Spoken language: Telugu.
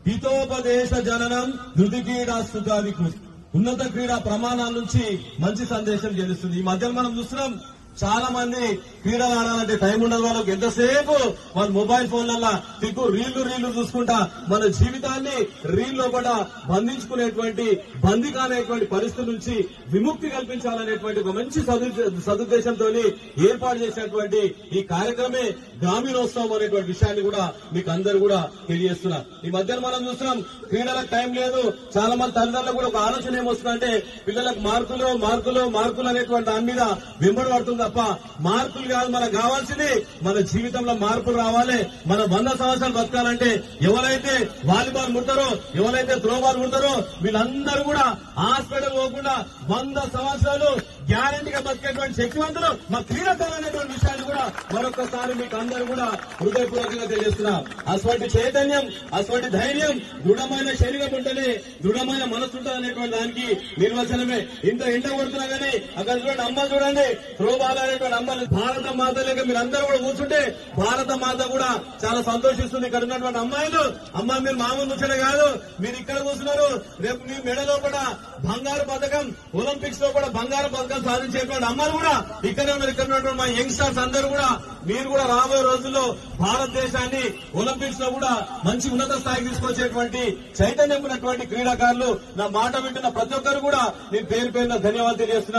హితోపదేశ జననం ధృతి క్రీడా సుఖాదికు ఉన్నత క్రీడా ప్రమాణాల నుంచి మంచి సందేశం చెల్లిస్తుంది. ఈ మధ్య మనం చూస్తున్నాం చాలా మంది క్రీడలు ఆడాలంటే టైం ఉండదు వాళ్ళకి. ఎంతసేపు వాళ్ళ మొబైల్ ఫోన్లలో తిక్కు రీళ్లు చూసుకుంటా మన జీవితాన్ని రీల్ లోపల బంధించుకునేటువంటి బందీ కానేటువంటి పరిస్థితి నుంచి విముక్తి కల్పించాలనేటువంటి ఒక మంచి సదుద్దేశంతో ఏర్పాటు చేసినటువంటి ఈ కార్యక్రమే గ్రామీణోత్సవం అనేటువంటి విషయాన్ని కూడా మీకు అందరూ కూడా తెలియజేస్తున్నా. ఈ మధ్యన మనం చూస్తున్నాం క్రీడలకు టైం లేదు. చాలా మంది తల్లిదండ్రులకు కూడా ఒక ఆలోచన ఏమొస్తుందంటే పిల్లలకు మార్కులు అనేటువంటి దాని మీద వెంబడి పడుతుంది తప్ప మార్కులు కాదు. మనకు కావాల్సింది మన జీవితంలో మార్పులు రావాలి. మన 100 సంవత్సరాలు బతకాలంటే ఎవరైతే వాలీబాల్ ముడతారో ఎవరైతే త్రోబాల్ ముడతారో వీళ్ళందరూ కూడా హాస్పిటల్ పోకుండా 100 సంవత్సరాలు గ్యారంటీగా బతికేటువంటి శక్తివంతులు మా క్రీడాకారులు అనేటువంటి విషయాన్ని కూడా మరొకసారి మీకు అందరూ కూడా హృదయపూర్వకంగా తెలియజేస్తున్నాం. అటువంటి చైతన్యం, అటువంటి ధైర్యం, దృఢమైన శరీరం ఉంటేనే దృఢమైన మనసు ఉంటుంది అనేటువంటి దానికి నిర్వచనమే. ఇంత ఎండ కొడుతున్నా గానీ అక్కడ చూడండి అమ్మలు చూడండి త్రోబాల్ అనేటువంటి అమ్మలు భారత మాత లేక మీరందరూ కూడా కూర్చుంటే భారత మాత కూడా చాలా సంతోషిస్తుంది. ఇక్కడ ఉన్నటువంటి అమ్మాయిలు మీరు మామూలు ముచ్చటే కాదు, మీరు ఇక్కడ కూర్చున్నారు. రేపు మీ మెడలో కూడా బంగారు పథకం, ఒలింపిక్స్ లో కూడా బంగారు పథకం సాధించేటువంటి అమ్మాయిలు కూడా ఇక్కడ ఉన్నటువంటి మా యంగ్స్టర్స్ అందరూ కూడా మీరు కూడా రాబోయే రోజుల్లో భారతదేశాన్ని ఒలింపిక్స్ లో కూడా మంచి ఉన్నత స్థాయికి తీసుకొచ్చేటువంటి చైతన్యం ఉన్నటువంటి క్రీడాకారులు. నా మాట వింటున్న ప్రతి ఒక్కరు కూడా నేను పేరు పేరున ధన్యవాదాలు తెలియజేస్తున్నాను.